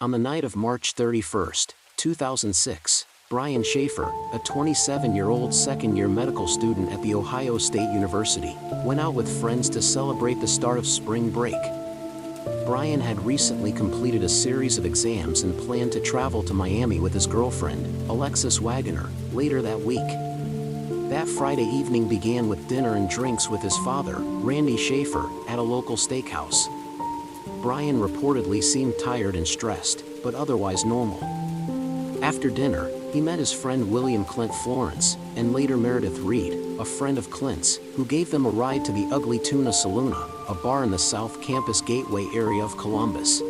On the night of March 31st, 2006, Brian Shaffer, a 27-year-old second-year medical student at The Ohio State University, went out with friends to celebrate the start of spring break. Brian had recently completed a series of exams and planned to travel to Miami with his girlfriend, Alexis Wagoner, later that week. That Friday evening began with dinner and drinks with his father, Randy Shaffer, at a local steakhouse. Brian reportedly seemed tired and stressed, but otherwise normal. After dinner, he met his friend William Clint Florence, and later Meredith Reed, a friend of Clint's, who gave them a ride to the Ugly Tuna Saloona, a bar in the South Campus Gateway area of Columbus.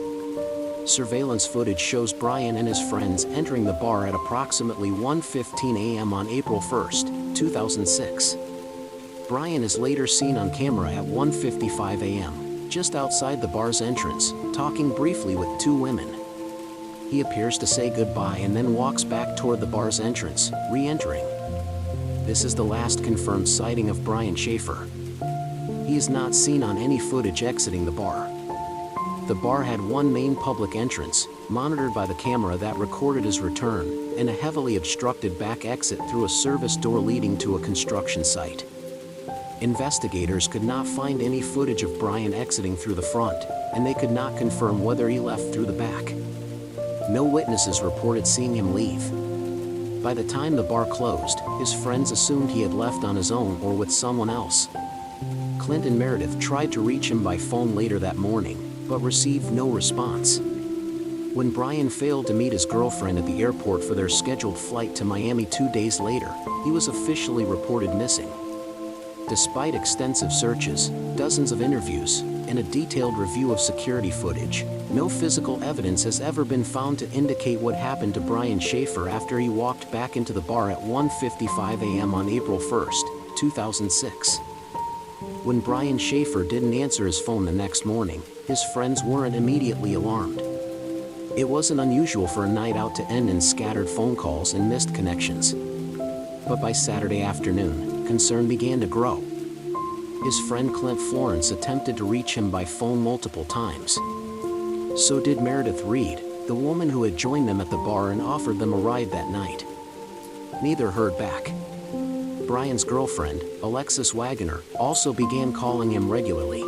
Surveillance footage shows Brian and his friends entering the bar at approximately 1:15 a.m. on April 1, 2006. Brian is later seen on camera at 1:55 a.m., just outside the bar's entrance, talking briefly with two women. He appears to say goodbye and then walks back toward the bar's entrance, re-entering. This is the last confirmed sighting of Brian Shaffer. He is not seen on any footage exiting the bar. The bar had one main public entrance, monitored by the camera that recorded his return, and a heavily obstructed back exit through a service door leading to a construction site. Investigators could not find any footage of Brian exiting through the front, and they could not confirm whether he left through the back. No witnesses reported seeing him leave. By the time the bar closed, his friends assumed he had left on his own or with someone else. Clint and Meredith tried to reach him by phone later that morning, but received no response. When Brian failed to meet his girlfriend at the airport for their scheduled flight to Miami 2 days later, he was officially reported missing. Despite extensive searches, dozens of interviews, and a detailed review of security footage, no physical evidence has ever been found to indicate what happened to Brian Shaffer after he walked back into the bar at 1:55 a.m. on April 1, 2006. When Brian Shaffer didn't answer his phone the next morning, his friends weren't immediately alarmed. It wasn't unusual for a night out to end in scattered phone calls and missed connections. But by Saturday afternoon, concern began to grow. His friend Clint Florence attempted to reach him by phone multiple times. So did Meredith Reed, the woman who had joined them at the bar and offered them a ride that night. Neither heard back. Brian's girlfriend, Alexis Wagoner, also began calling him regularly.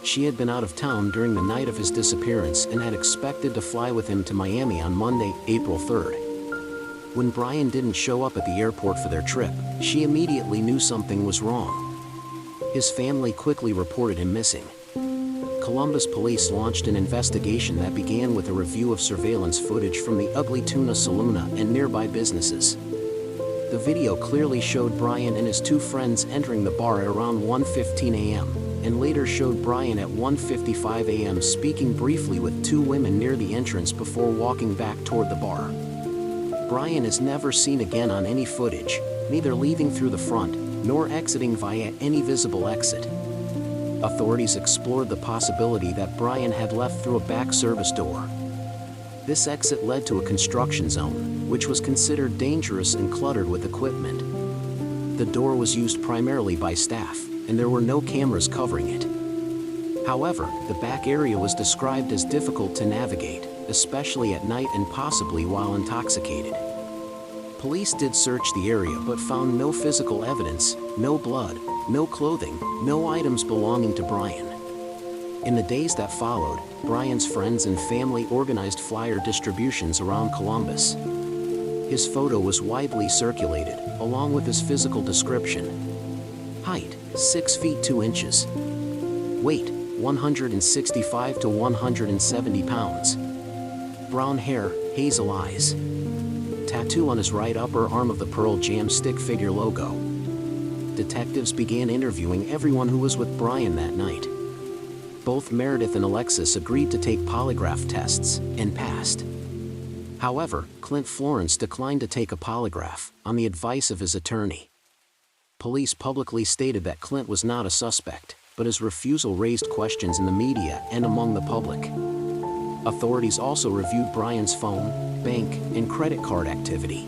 She had been out of town during the night of his disappearance and had expected to fly with him to Miami on Monday, April 3rd. When Brian didn't show up at the airport for their trip, she immediately knew something was wrong. His family quickly reported him missing. Columbus police launched an investigation that began with a review of surveillance footage from the Ugly Tuna Saloona and nearby businesses. The video clearly showed Brian and his two friends entering the bar at around 1:15 a.m., and later showed Brian at 1:55 a.m. speaking briefly with two women near the entrance before walking back toward the bar. Brian is never seen again on any footage, neither leaving through the front, nor exiting via any visible exit. Authorities explored the possibility that Brian had left through a back service door. This exit led to a construction zone, which was considered dangerous and cluttered with equipment. The door was used primarily by staff, and there were no cameras covering it. However, the back area was described as difficult to navigate, especially at night and possibly while intoxicated. Police did search the area but found no physical evidence, no blood, no clothing, no items belonging to Brian. In the days that followed, Brian's friends and family organized flyer distributions around Columbus. His photo was widely circulated, along with his physical description. Height, 6 feet 2 inches. Weight, 165 to 170 pounds. Brown hair, hazel eyes. Tattoo on his right upper arm of the Pearl Jam stick figure logo. Detectives began interviewing everyone who was with Brian that night. Both Meredith and Alexis agreed to take polygraph tests, and passed. However, Clint Florence declined to take a polygraph, on the advice of his attorney. Police publicly stated that Clint was not a suspect, but his refusal raised questions in the media and among the public. Authorities also reviewed Brian's phone, bank, and credit card activity.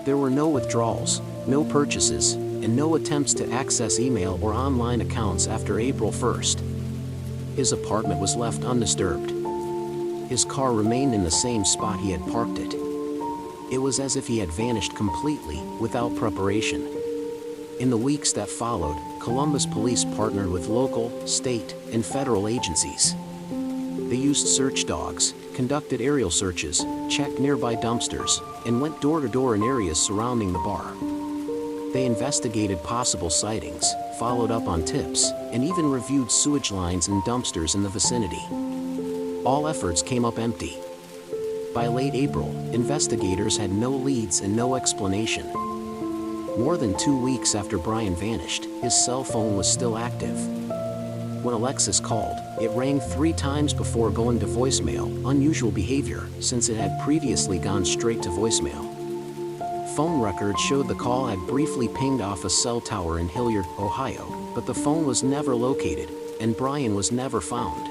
There were no withdrawals, no purchases, and no attempts to access email or online accounts after April 1st. His apartment was left undisturbed. his car remained in the same spot he had parked it. It was as if he had vanished completely, without preparation. In the weeks that followed, Columbus police partnered with local, state, and federal agencies. They used search dogs, conducted aerial searches, checked nearby dumpsters, and went door to door in areas surrounding the bar. They investigated possible sightings, followed up on tips, and even reviewed sewage lines and dumpsters in the vicinity. All efforts came up empty. By late April, investigators had no leads and no explanation. More than 2 weeks after Brian vanished, his cell phone was still active. When Alexis called, it rang 3 times before going to voicemail, unusual behavior, since it had previously gone straight to voicemail. Phone records showed the call had briefly pinged off a cell tower in Hilliard, Ohio, but the phone was never located, and Brian was never found.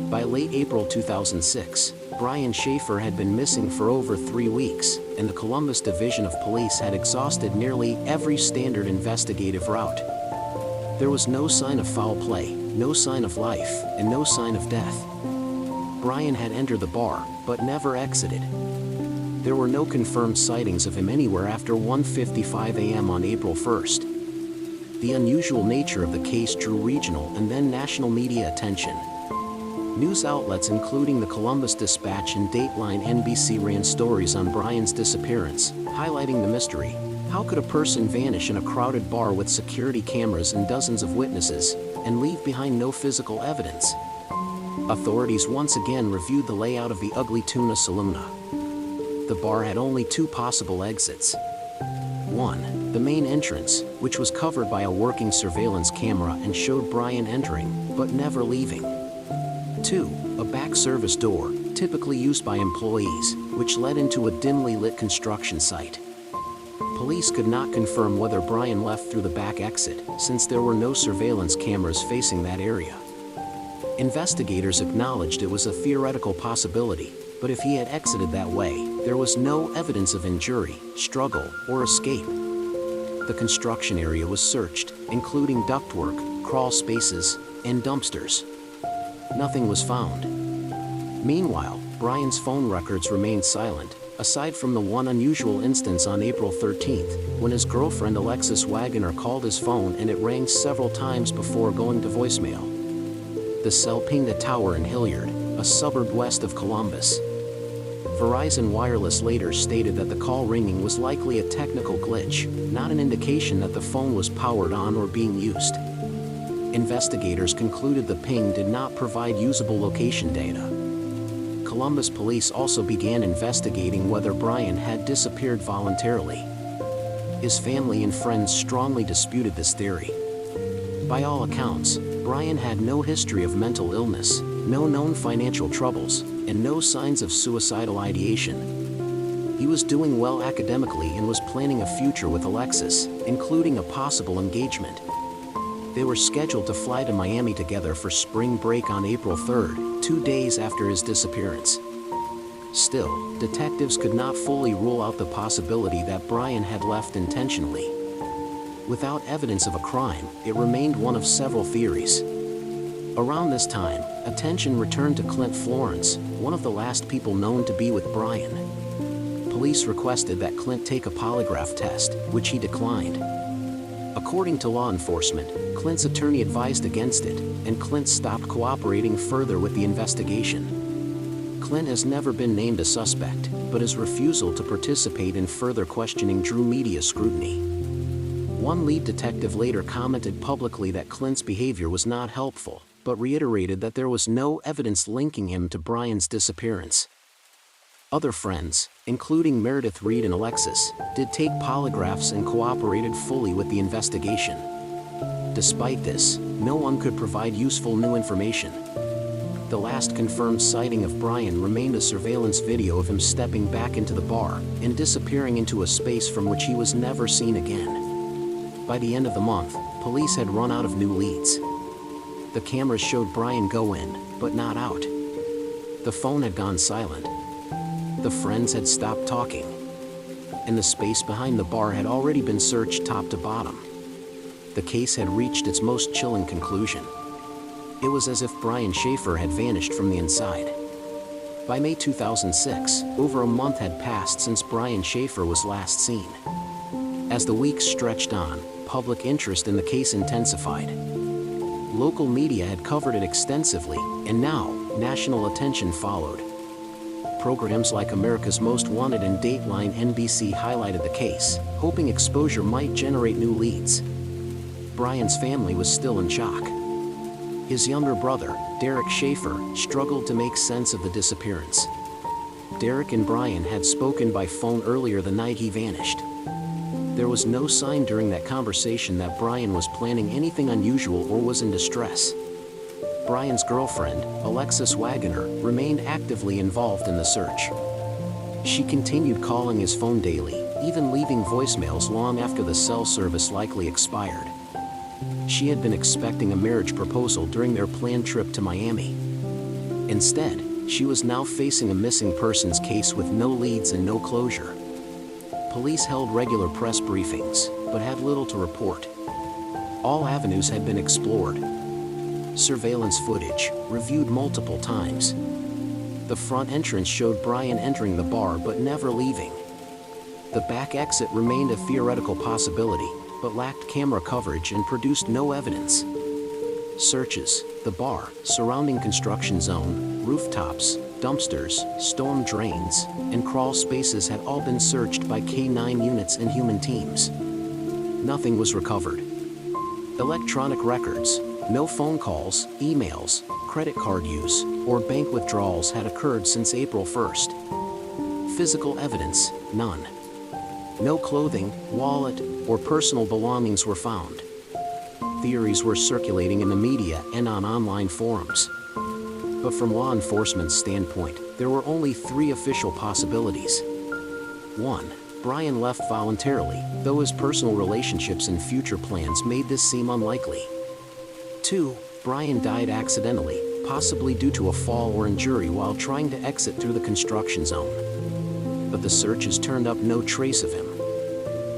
By late April 2006, BRIAN SHAFFER had been missing for over 3 weeks, and the Columbus Division of Police had exhausted nearly every standard investigative route. There was no sign of foul play, no sign of life, and no sign of death. Brian had entered the bar, but never exited. There were no confirmed sightings of him anywhere after 1:55 a.m. on April 1st. The unusual nature of the case drew regional and then national media attention. News outlets including the Columbus Dispatch and Dateline NBC ran stories on Brian's disappearance, highlighting the mystery. How could a person vanish in a crowded bar with security cameras and dozens of witnesses, and leave behind no physical evidence? Authorities once again reviewed the layout of the Ugly Tuna Saloona. The bar had only 2 possible exits. 1. The main entrance, which was covered by a working surveillance camera and showed Brian entering, but never leaving. 2. A back service door, typically used by employees, which led into a dimly lit construction site. Police could not confirm whether Brian left through the back exit, since there were no surveillance cameras facing that area. Investigators acknowledged it was a theoretical possibility, but if he had exited that way, there was no evidence of injury, struggle, or escape. The construction area was searched, including ductwork, crawl spaces, and dumpsters. Nothing was found. Meanwhile, Brian's phone records remained silent, aside from the one unusual instance on April 13th, when his girlfriend Alexis Waggoner called his phone and it rang several times before going to voicemail. The cell pinged a tower in Hilliard, a suburb west of Columbus. Verizon Wireless later stated that the call ringing was likely a technical glitch, not an indication that the phone was powered on or being used. Investigators concluded the ping did not provide usable location data. Columbus police also began investigating whether Brian had disappeared voluntarily. His family and friends strongly disputed this theory. By all accounts, Brian had no history of mental illness, no known financial troubles, and no signs of suicidal ideation. He was doing well academically and was planning a future with Alexis, including a possible engagement. They were scheduled to fly to Miami together for spring break on April 3rd, 2 days after his disappearance. Still, detectives could not fully rule out the possibility that Brian had left intentionally. Without evidence of a crime, it remained one of several theories. Around this time, attention returned to Clint Florence, one of the last people known to be with Brian. Police requested that Clint take a polygraph test, which he declined. According to law enforcement, Clint's attorney advised against it, and Clint stopped cooperating further with the investigation. Clint has never been named a suspect, but his refusal to participate in further questioning drew media scrutiny. One lead detective later commented publicly that Clint's behavior was not helpful, but reiterated that there was no evidence linking him to Brian's disappearance. Other friends, including Meredith Reed and Alexis, did take polygraphs and cooperated fully with the investigation. Despite this, no one could provide useful new information. The last confirmed sighting of Brian remained a surveillance video of him stepping back into the bar and disappearing into a space from which he was never seen again. By the end of the month, police had run out of new leads. The cameras showed Brian go in, but not out. The phone had gone silent. The friends had stopped talking. And the space behind the bar had already been searched top to bottom. The case had reached its most chilling conclusion. It was as if Brian SHAFFER had vanished from the inside. By May 2006, over a month had passed since Brian Shaffer was last seen. As the weeks stretched on, public interest in the case intensified. Local media had covered it extensively, and now, national attention followed. Programs like America's Most Wanted and Dateline NBC highlighted the case, hoping exposure might generate new leads. Brian's family was still in shock. His younger brother, Derek Shaffer, struggled to make sense of the disappearance. Derek and Brian had spoken by phone earlier the night he vanished. There was no sign during that conversation that Brian was planning anything unusual or was in distress. Brian's girlfriend, Alexis Wagoner, remained actively involved in the search. She continued calling his phone daily, even leaving voicemails long after the cell service likely expired. She had been expecting a marriage proposal during their planned trip to Miami. Instead, she was now facing a missing persons case with no leads and no closure. Police held regular press briefings, but had little to report. All avenues had been explored. Surveillance footage, reviewed multiple times. The front entrance showed Brian entering the bar but never leaving. The back exit remained a theoretical possibility, but lacked camera coverage and produced no evidence. Searches, the bar, surrounding construction zone, rooftops, dumpsters, storm drains, and crawl spaces had all been searched by K-9 units and human teams. Nothing was recovered. Electronic records, no phone calls, emails, credit card use, or bank withdrawals had occurred since April 1st. Physical evidence, none. No clothing, wallet, or personal belongings were found. Theories were circulating in the media and on online forums. But from law enforcement's standpoint, there were only 3 official possibilities. 1. Brian left voluntarily, though his personal relationships and future plans made this seem unlikely. 2. Brian died accidentally, possibly due to a fall or injury while trying to exit through the construction zone. But the searches turned up no trace of him.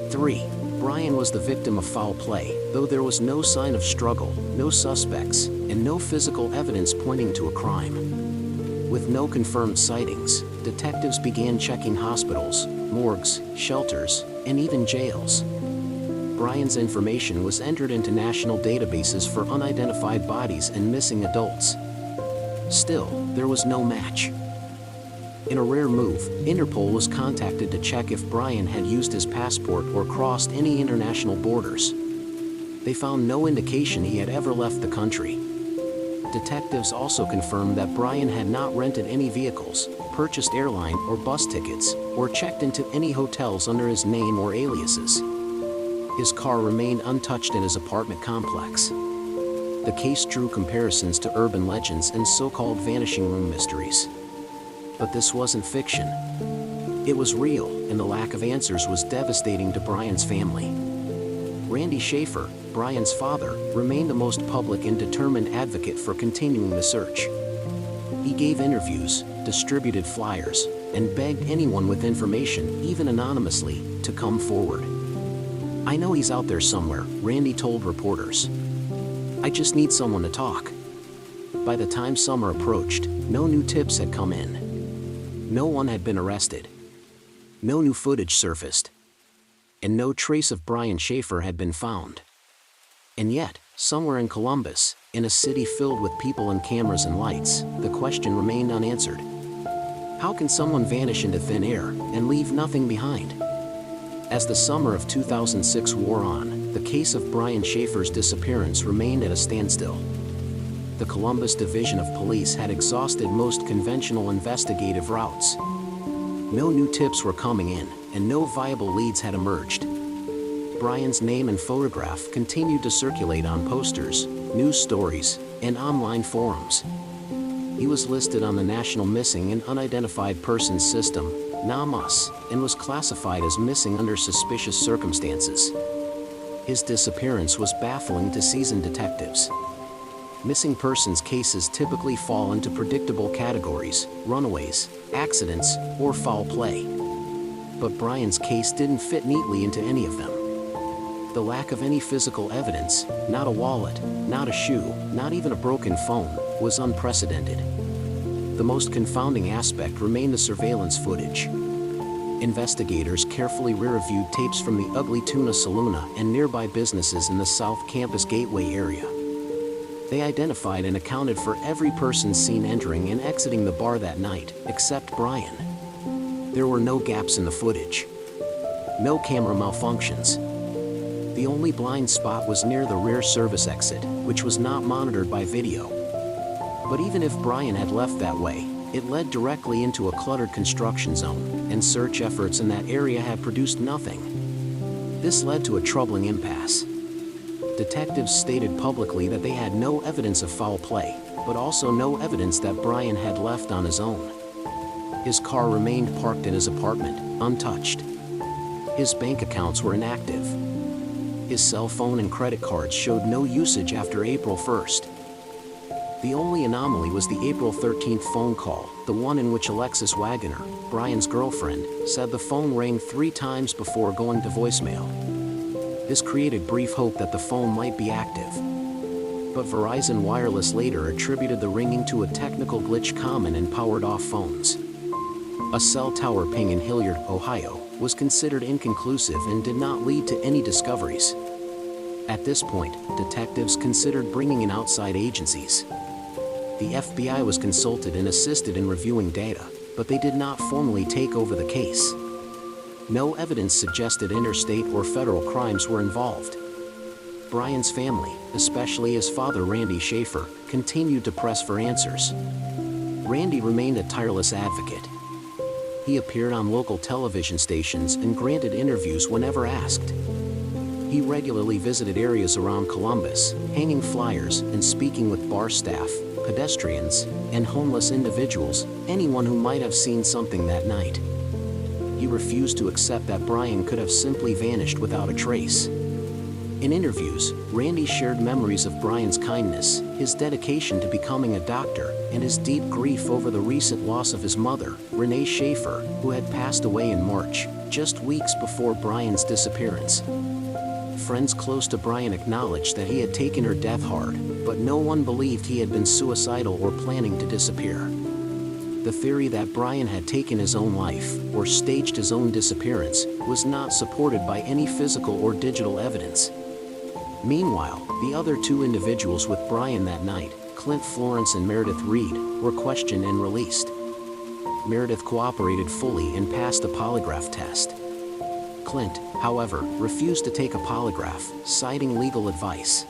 3. Brian was the victim of foul play, though there was no sign of struggle, no suspects, and no physical evidence pointing to a crime. With no confirmed sightings, detectives began checking hospitals, morgues, shelters, and even jails. Brian's information was entered into national databases for unidentified bodies and missing adults. Still, there was no match. In a rare move, Interpol was contacted to check if Brian had used his passport or crossed any international borders. They found no indication he had ever left the country. Detectives also confirmed that Brian had not rented any vehicles, purchased airline or bus tickets, or checked into any hotels under his name or aliases. His car remained untouched in his apartment complex. The case drew comparisons to urban legends and so-called vanishing room mysteries. But this wasn't fiction. It was real, and the lack of answers was devastating to Brian's family. Randy Shaffer, Brian's father, remained the most public and determined advocate for continuing the search. He gave interviews, distributed flyers, and begged anyone with information, even anonymously, to come forward. "I know he's out there somewhere," Randy told reporters. "I just need someone to talk." By the time summer approached, no new tips had come in. No one had been arrested. No new footage surfaced. And no trace of Brian Shaffer had been found. And yet, somewhere in Columbus, in a city filled with people and cameras and lights, the question remained unanswered. How can someone vanish into thin air and leave nothing behind? As the summer of 2006 wore on, the case of Brian Shaffer's disappearance remained at a standstill. The Columbus Division of Police had exhausted most conventional investigative routes. No new tips were coming in, and no viable leads had emerged. Brian's name and photograph continued to circulate on posters, news stories, and online forums. He was listed on the National Missing and Unidentified Persons System, NAMUS, and was classified as missing under suspicious circumstances. His disappearance was baffling to seasoned detectives. Missing persons cases typically fall into predictable categories: runaways, accidents, or foul play. But Brian's case didn't fit neatly into any of them. The lack of any physical evidence, not a wallet, not a shoe, not even a broken phone, was unprecedented. the most confounding aspect remained the surveillance footage. Investigators carefully reviewed tapes from the Ugly Tuna Saloona and nearby businesses in the South Campus Gateway area. They identified and accounted for every person seen entering and exiting the bar that night, except Brian. There were no gaps in the footage. No camera malfunctions. The only blind spot was near the rear service exit, which was not monitored by video. But even if Brian had left that way, it led directly into a cluttered construction zone, and search efforts in that area had produced nothing. This led to a troubling impasse. Detectives stated publicly that they had no evidence of foul play, but also no evidence that Brian had left on his own. His car remained parked in his apartment, untouched. His bank accounts were inactive. His cell phone and credit cards showed no usage after April 1st. The only anomaly was the April 13th phone call, the one in which Alexis Wagner, Brian's girlfriend, said the phone rang 3 times before going to voicemail. This created brief hope that the phone might be active. But Verizon Wireless later attributed the ringing to a technical glitch common in powered-off phones. A cell tower ping in Hilliard, Ohio, was considered inconclusive and did not lead to any discoveries. At this point, detectives considered bringing in outside agencies. The FBI was consulted and assisted in reviewing data, but they did not formally take over the case. No evidence suggested interstate or federal crimes were involved. Brian's family, especially his father Randy Shaffer, continued to press for answers. Randy remained a tireless advocate. He appeared on local television stations and granted interviews whenever asked. He regularly visited areas around Columbus, hanging flyers and speaking with bar staff, pedestrians, and homeless individuals, anyone who might have seen something that night. He refused to accept that Brian could have simply vanished without a trace. In interviews, Randy shared memories of Brian's kindness, his dedication to becoming a doctor, and his deep grief over the recent loss of his mother, Renee Shaffer, who had passed away in March, just weeks before Brian's disappearance. Friends close to Brian acknowledged that he had taken her death hard, but no one believed he had been suicidal or planning to disappear. The theory that Brian had taken his own life, or staged his own disappearance, was not supported by any physical or digital evidence. Meanwhile, the other 2 individuals with Brian that night, Clint Florence and Meredith Reed, were questioned and released. Meredith cooperated fully and passed a polygraph test. Clint, however, refused to take a polygraph, citing legal advice.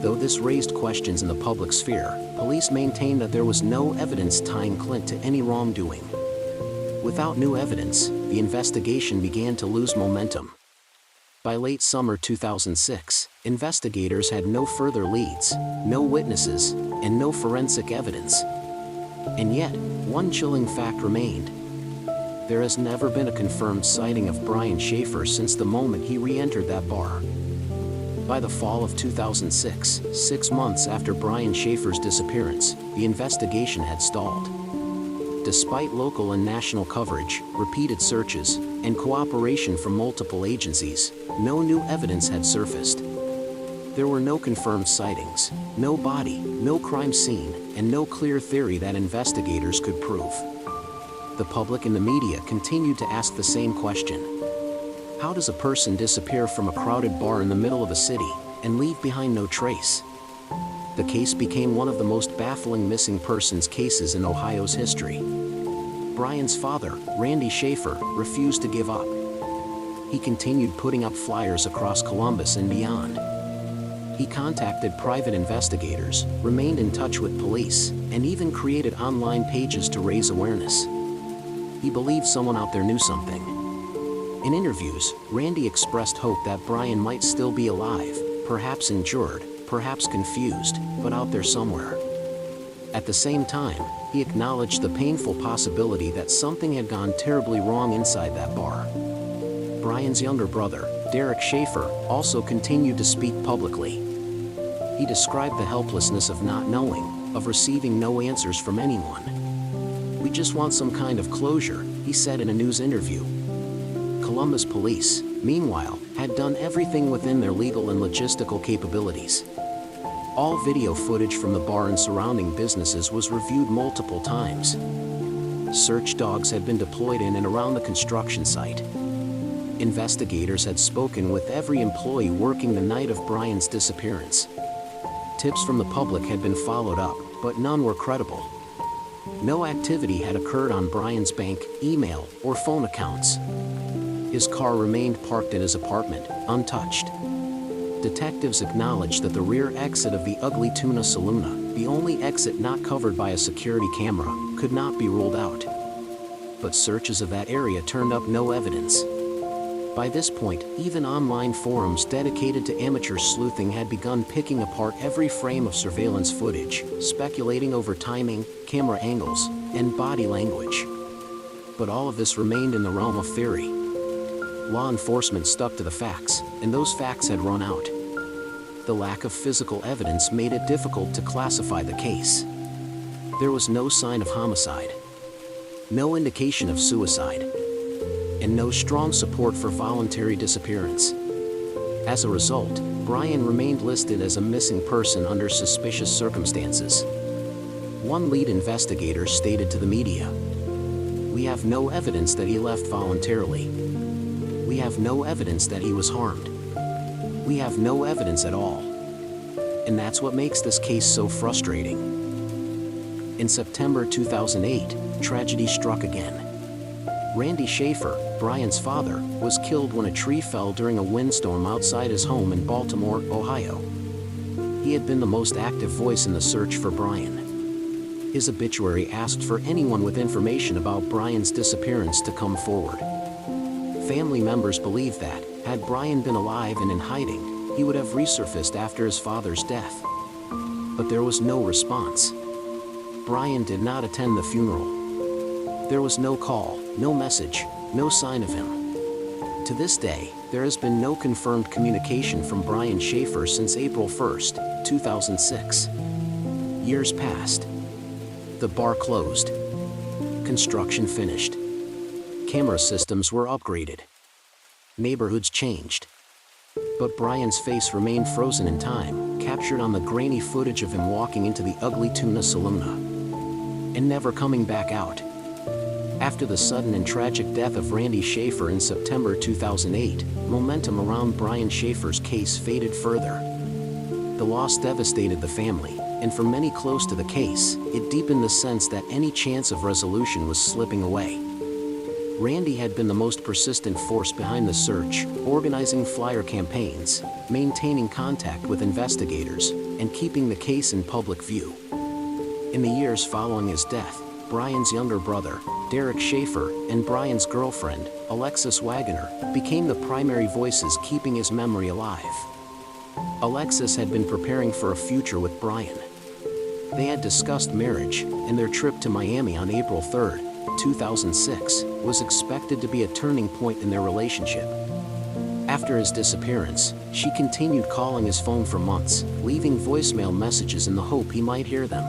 Though this raised questions in the public sphere, police maintained that there was no evidence tying Clint to any wrongdoing. Without new evidence, the investigation began to lose momentum. By late summer 2006, investigators had no further leads, no witnesses, and no forensic evidence. And yet, one chilling fact remained. There has never been a confirmed sighting of Brian Shaffer since the moment he re-entered that bar. By the fall of 2006, 6 months after Brian Shaffer's disappearance, the investigation had stalled. Despite local and national coverage, repeated searches, and cooperation from multiple agencies, no new evidence had surfaced. There were no confirmed sightings, no body, no crime scene, and no clear theory that investigators could prove. The public and the media continued to ask the same question. How does a person disappear from a crowded bar in the middle of a city and leave behind no trace? The case became one of the most baffling missing persons cases in Ohio's history. Brian's father, Randy Shaffer, refused to give up. He continued putting up flyers across Columbus and beyond. He contacted private investigators, remained in touch with police, and even created online pages to raise awareness. He believed someone out there knew something. In interviews, Randy expressed hope that Brian might still be alive, perhaps injured, perhaps confused, but out there somewhere. At the same time, he acknowledged the painful possibility that something had gone terribly wrong inside that bar. Brian's younger brother, Derek Shaffer, also continued to speak publicly. He described the helplessness of not knowing, of receiving no answers from anyone. "We just want some kind of closure," he said in a news interview. Columbus police, meanwhile, had done everything within their legal and logistical capabilities. All video footage from the bar and surrounding businesses was reviewed multiple times. Search dogs had been deployed in and around the construction site. Investigators had spoken with every employee working the night of Brian's disappearance. Tips from the public had been followed up, but none were credible. No activity had occurred on Brian's bank, email, or phone accounts. His car remained parked in his apartment, untouched. Detectives acknowledged that the rear exit of the Ugly Tuna Saloona, the only exit not covered by a security camera, could not be ruled out. But searches of that area turned up no evidence. By this point, even online forums dedicated to amateur sleuthing had begun picking apart every frame of surveillance footage, speculating over timing, camera angles, and body language. But all of this remained in the realm of theory. Law enforcement stuck to the facts, and those facts had run out. The lack of physical evidence made it difficult to classify the case. There was no sign of homicide, no indication of suicide, and no strong support for voluntary disappearance. As a result, Brian remained listed as a missing person under suspicious circumstances. One lead investigator stated to the media, "We have no evidence that he left voluntarily. We have no evidence that he was harmed. We have no evidence at all." And that's what makes this case so frustrating. In September 2008, tragedy struck again. Randy Shaffer, Brian's father, was killed when a tree fell during a windstorm outside his home in Baltimore, Ohio. He had been the most active voice in the search for Brian. His obituary asked for anyone with information about Brian's disappearance to come forward. Family members believed that, had Brian been alive and in hiding, he would have resurfaced after his father's death. But there was no response. Brian did not attend the funeral. There was no call, no message, no sign of him. To this day, there has been no confirmed communication from Brian Shaffer since April 1, 2006. Years passed. The bar closed. Construction finished. Camera systems were upgraded. Neighborhoods changed. But Brian's face remained frozen in time, captured on the grainy footage of him walking into the Ugly Tuna Saloona, and never coming back out. After the sudden and tragic death of Randy Shaffer in September 2008, momentum around Brian Shaffer's case faded further. The loss devastated the family, and for many close to the case, it deepened the sense that any chance of resolution was slipping away. Randy had been the most persistent force behind the search, organizing flyer campaigns, maintaining contact with investigators, and keeping the case in public view. In the years following his death, Brian's younger brother, Derek Shaffer, and Brian's girlfriend, Alexis Wagoner, became the primary voices keeping his memory alive. Alexis had been preparing for a future with Brian. They had discussed marriage, and their trip to Miami on April 3, 2006, was expected to be a turning point in their relationship. After his disappearance, she continued calling his phone for months, leaving voicemail messages in the hope he might hear them.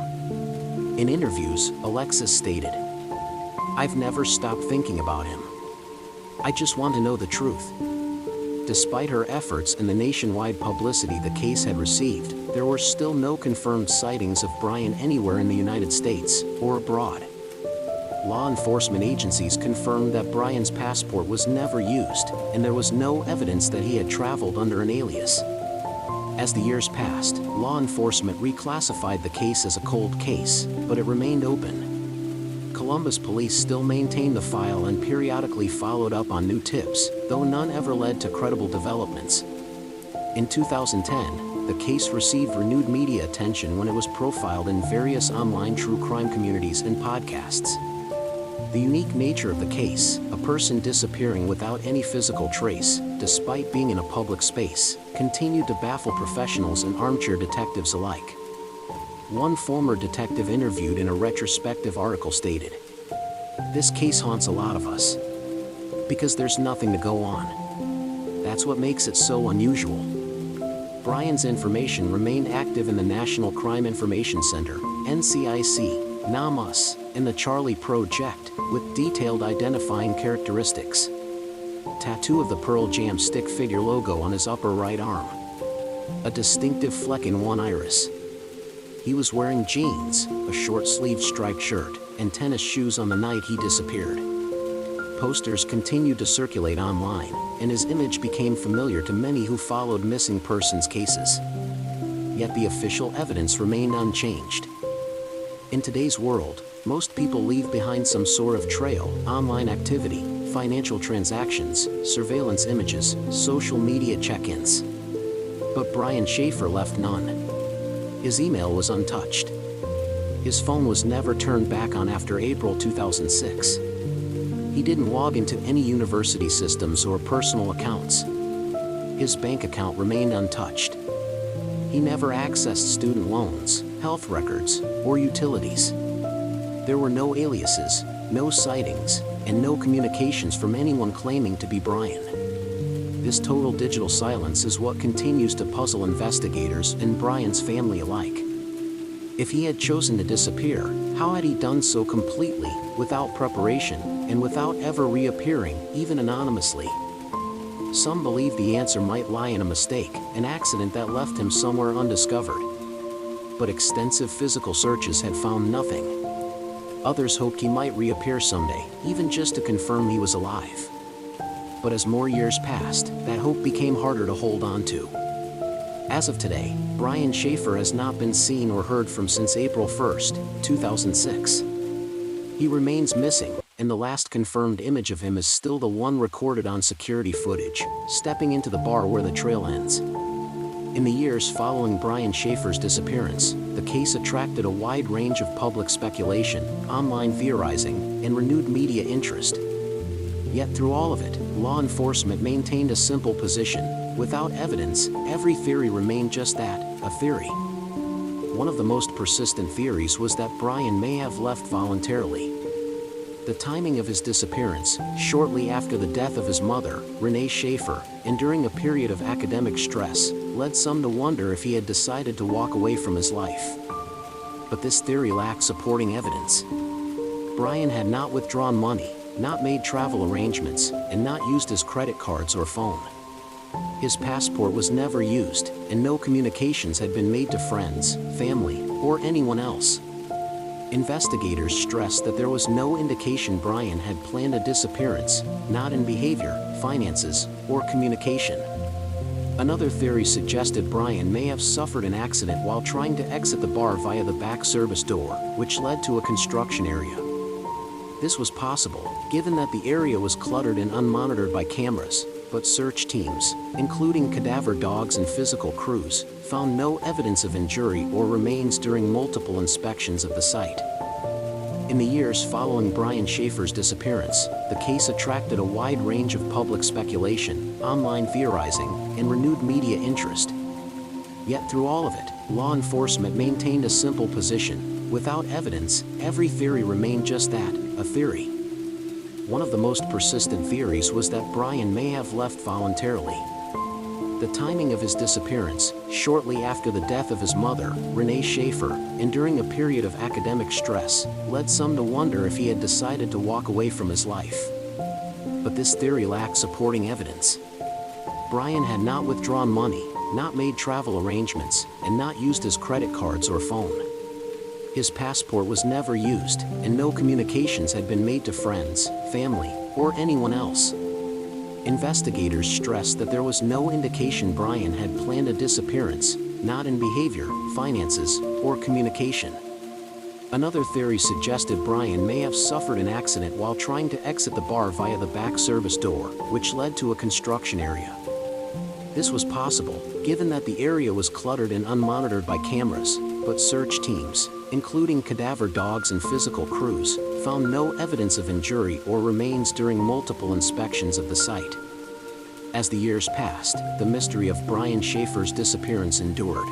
In interviews, Alexis stated, "I've never stopped thinking about him. I just want to know the truth." Despite her efforts and the nationwide publicity the case had received, there were still no confirmed sightings of Brian anywhere in the United States or abroad. Law enforcement agencies confirmed that Brian's passport was never used, and there was no evidence that he had traveled under an alias. As the years passed, law enforcement reclassified the case as a cold case, but it remained open. Columbus police still maintained the file and periodically followed up on new tips, though none ever led to credible developments. In 2010, the case received renewed media attention when it was profiled in various online true crime communities and podcasts. The unique nature of the case, a person disappearing without any physical trace, despite being in a public space, continued to baffle professionals and armchair detectives alike. One former detective interviewed in a retrospective article stated, "This case haunts a lot of us. Because there's nothing to go on. That's what makes it so unusual." Brian's information remained active in the National Crime Information Center, NCIC, NAMUS, and the Charlie Project, with detailed identifying characteristics. Tattoo of the Pearl Jam stick figure logo on his upper right arm. A distinctive fleck in one iris. He was wearing jeans, a short-sleeved striped shirt, and tennis shoes on the night he disappeared. Posters continued to circulate online, and his image became familiar to many who followed missing persons cases. Yet the official evidence remained unchanged. In today's world, most people leave behind some sort of trail: online activity, financial transactions, surveillance images, social media check-ins. But Brian Shaffer left none. His email was untouched. His phone was never turned back on after April 2006. He didn't log into any university systems or personal accounts. His bank account remained untouched. He never accessed student loans, health records, or utilities. There were no aliases, no sightings, and no communications from anyone claiming to be Brian. This total digital silence is what continues to puzzle investigators and Brian's family alike. If he had chosen to disappear, how had he done so completely, without preparation, and without ever reappearing, even anonymously? Some believe the answer might lie in a mistake, an accident that left him somewhere undiscovered. But extensive physical searches had found nothing. Others hoped he might reappear someday, even just to confirm he was alive. But as more years passed, that hope became harder to hold on to. As of today, Brian Shaffer has not been seen or heard from since April 1st, 2006. He remains missing, and the last confirmed image of him is still the one recorded on security footage, stepping into the bar where the trail ends. In the years following Brian Shaffer's disappearance, the case attracted a wide range of public speculation, online theorizing, and renewed media interest. Yet through all of it, law enforcement maintained a simple position: without evidence, every theory remained just that, a theory. One of the most persistent theories was that Brian may have left voluntarily. The timing of his disappearance, shortly after the death of his mother, Renee Shaffer, and during a period of academic stress, led some to wonder if he had decided to walk away from his life. But this theory lacked supporting evidence. Brian had not withdrawn money, not made travel arrangements, and not used his credit cards or phone. His passport was never used, and no communications had been made to friends, family, or anyone else. Investigators stressed that there was no indication Brian had planned a disappearance, not in behavior, finances, or communication. Another theory suggested Brian may have suffered an accident while trying to exit the bar via the back service door, which led to a construction area. This was possible, given that the area was cluttered and unmonitored by cameras, but search teams, including cadaver dogs and physical crews, found no evidence of injury or remains during multiple inspections of the site. In the years following Brian Shaffer's disappearance, the case attracted a wide range of public speculation, online theorizing, and renewed media interest. Yet through all of it, law enforcement maintained a simple position: without evidence, every theory remained just that, a theory. One of the most persistent theories was that Brian may have left voluntarily. The timing of his disappearance, shortly after the death of his mother, Renee Shaffer, and during a period of academic stress, led some to wonder if he had decided to walk away from his life. But this theory lacked supporting evidence. Brian had not withdrawn money, not made travel arrangements, and not used his credit cards or phone. His passport was never used, and no communications had been made to friends, family, or anyone else. Investigators stressed that there was no indication Brian had planned a disappearance, not in behavior, finances, or communication. Another theory suggested Brian may have suffered an accident while trying to exit the bar via the back service door, which led to a construction area. This was possible, given that the area was cluttered and unmonitored by cameras, but search teams, including cadaver dogs and physical crews, found no evidence of injury or remains during multiple inspections of the site. As the years passed, the mystery of Brian Shaffer's disappearance endured.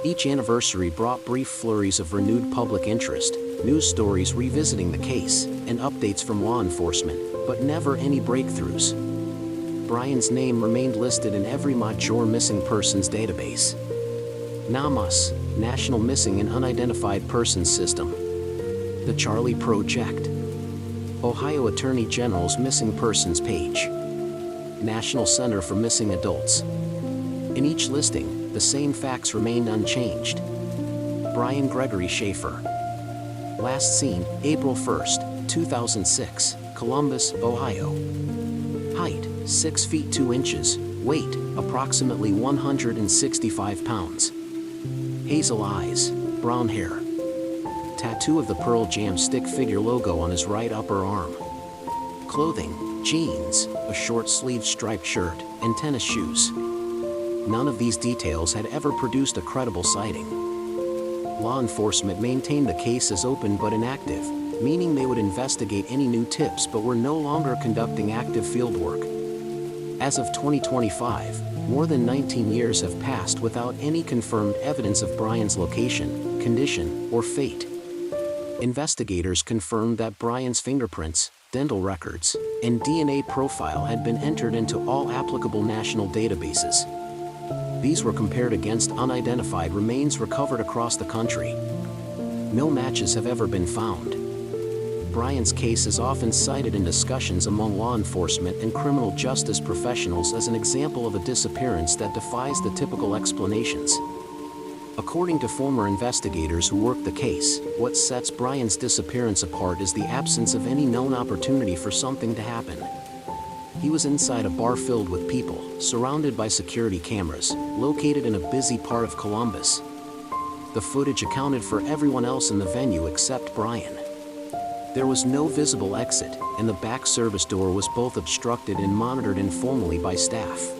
Each anniversary brought brief flurries of renewed public interest, news stories revisiting the case, and updates from law enforcement, but never any breakthroughs. Brian's name remained listed in every major missing persons database. NAMUS, National Missing and Unidentified Persons System. The Charlie Project. Ohio Attorney General's Missing Persons page. National Center for Missing Adults. In each listing, the same facts remained unchanged. Brian Gregory Shaffer. Last seen, April 1, 2006, Columbus, Ohio. Height, 6 feet 2 inches, weight, approximately 165 pounds. Hazel eyes, brown hair. Tattoo of the Pearl Jam stick figure logo on his right upper arm. Clothing, jeans, a short-sleeved striped shirt, and tennis shoes. None of these details had ever produced a credible sighting. Law enforcement maintained the case as open but inactive, meaning they would investigate any new tips but were no longer conducting active fieldwork. As of 2025, more than 19 years have passed without any confirmed evidence of Brian's location, condition, or fate. Investigators confirmed that Brian's fingerprints, dental records, and DNA profile had been entered into all applicable national databases. These were compared against unidentified remains recovered across the country. No matches have ever been found. Brian's case is often cited in discussions among law enforcement and criminal justice professionals as an example of a disappearance that defies the typical explanations. According to former investigators who worked the case, what sets Brian's disappearance apart is the absence of any known opportunity for something to happen. He was inside a bar filled with people, surrounded by security cameras, located in a busy part of Columbus. The footage accounted for everyone else in the venue except Brian. There was no visible exit, and the back service door was both obstructed and monitored informally by staff.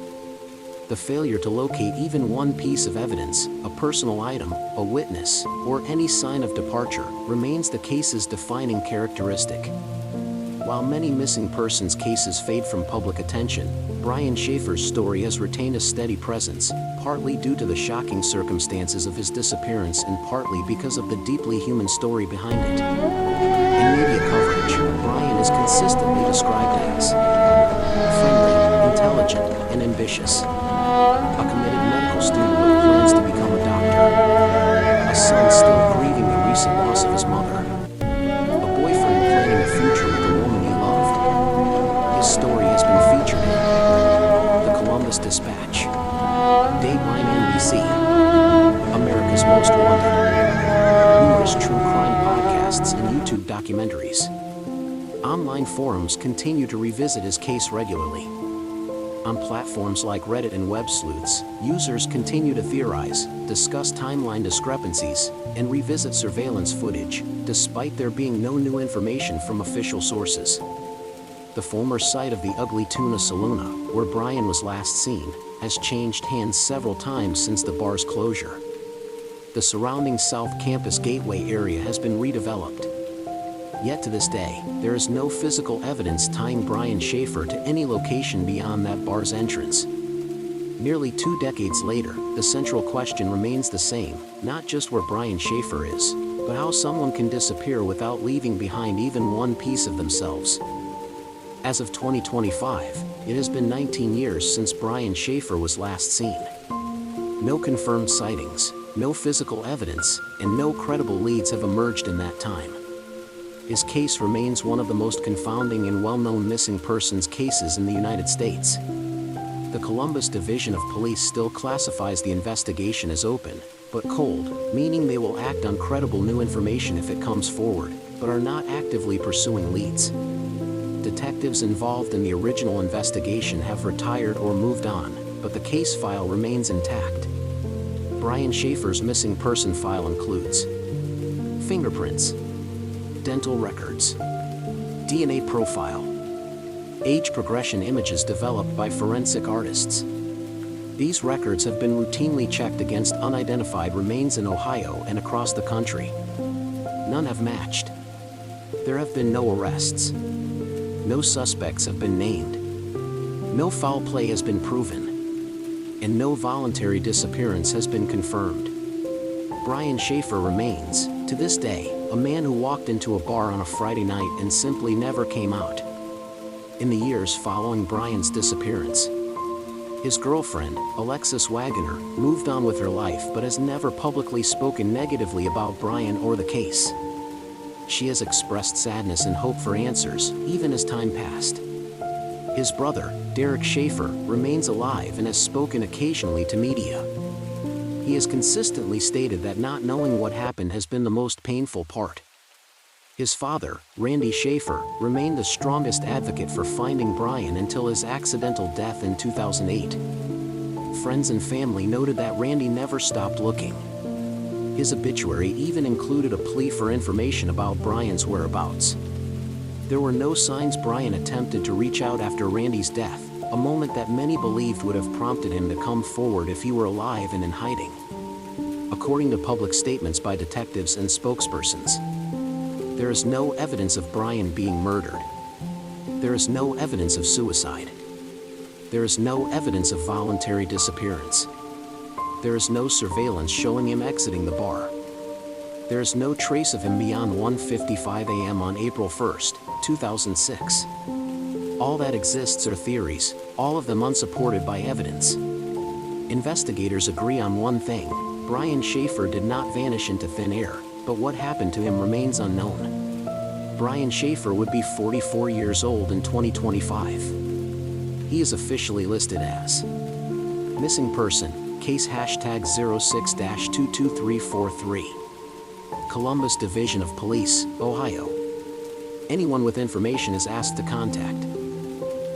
The failure to locate even one piece of evidence, a personal item, a witness, or any sign of departure, remains the case's defining characteristic. While many missing persons cases fade from public attention, Brian Shaffer's story has retained a steady presence, partly due to the shocking circumstances of his disappearance and partly because of the deeply human story behind it. In media coverage, Brian is consistently described as friendly, intelligent, and ambitious. A committed medical student with plans to become a doctor. A son still grieving the recent loss of his mother. A boyfriend planning a future with the woman he loved. His story has been featured in the Columbus Dispatch, Dateline NBC, America's Most Wanted, numerous true crime podcasts and YouTube documentaries. Online forums continue to revisit his case regularly. On platforms like Reddit and web sleuths, users continue to theorize, discuss timeline discrepancies, and revisit surveillance footage, despite there being no new information from official sources. The former site of the Ugly Tuna Saloona, where Brian was last seen, has changed hands several times since the bar's closure. The surrounding South Campus Gateway area has been redeveloped. Yet to this day, there is no physical evidence tying Brian Shaffer to any location beyond that bar's entrance. Nearly 2 decades later, the central question remains the same, not just where Brian Shaffer is, but how someone can disappear without leaving behind even one piece of themselves. As of 2025, it has been 19 years since Brian Shaffer was last seen. No confirmed sightings, no physical evidence, and no credible leads have emerged in that time. His case remains one of the most confounding and well-known missing persons cases in the United States. The Columbus Division of Police still classifies the investigation as open, but cold, meaning they will act on credible new information if it comes forward, but are not actively pursuing leads. Detectives involved in the original investigation have retired or moved on, but the case file remains intact. Brian Shaffer's missing person file includes fingerprints, dental records, DNA profile, age progression images developed by forensic artists. These records have been routinely checked against unidentified remains in Ohio and across the country. None have matched. There have been no arrests. No suspects have been named. No foul play has been proven. And no voluntary disappearance has been confirmed. Brian Shaffer remains, to this day, a man who walked into a bar on a Friday night and simply never came out. In the years following Brian's disappearance, his girlfriend, Alexis Wagoner, moved on with her life but has never publicly spoken negatively about Brian or the case. She has expressed sadness and hope for answers, even as time passed. His brother, Derek Shaffer, remains alive and has spoken occasionally to media. He has consistently stated that not knowing what happened has been the most painful part. His father, Randy Shaffer, remained the strongest advocate for finding Brian until his accidental death in 2008. Friends and family noted that Randy never stopped looking. His obituary even included a plea for information about Brian's whereabouts. There were no signs Brian attempted to reach out after Randy's death, a moment that many believed would have prompted him to come forward if he were alive and in hiding. According to public statements by detectives and spokespersons, there is no evidence of Brian being murdered. There is no evidence of suicide. There is no evidence of voluntary disappearance. There is no surveillance showing him exiting the bar. There is no trace of him beyond 1:55 a.m. on April 1, 2006. All that exists are theories, all of them unsupported by evidence. Investigators agree on one thing: Brian Shaffer did not vanish into thin air, but what happened to him remains unknown. Brian Shaffer would be 44 years old in 2025. He is officially listed as missing person, case #06-22343. Columbus Division of Police, Ohio. Anyone with information is asked to contact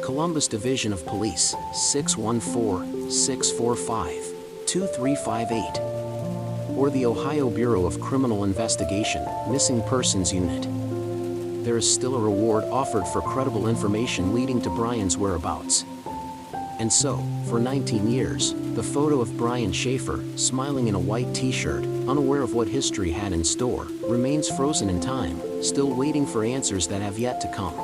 Columbus Division of Police, 614-645-2358. or the Ohio Bureau of Criminal Investigation, Missing Persons Unit. There is still a reward offered for credible information leading to Brian's whereabouts. And so, for 19 years, the photo of Brian Shaffer, smiling in a white t-shirt, unaware of what history had in store, remains frozen in time, still waiting for answers that have yet to come.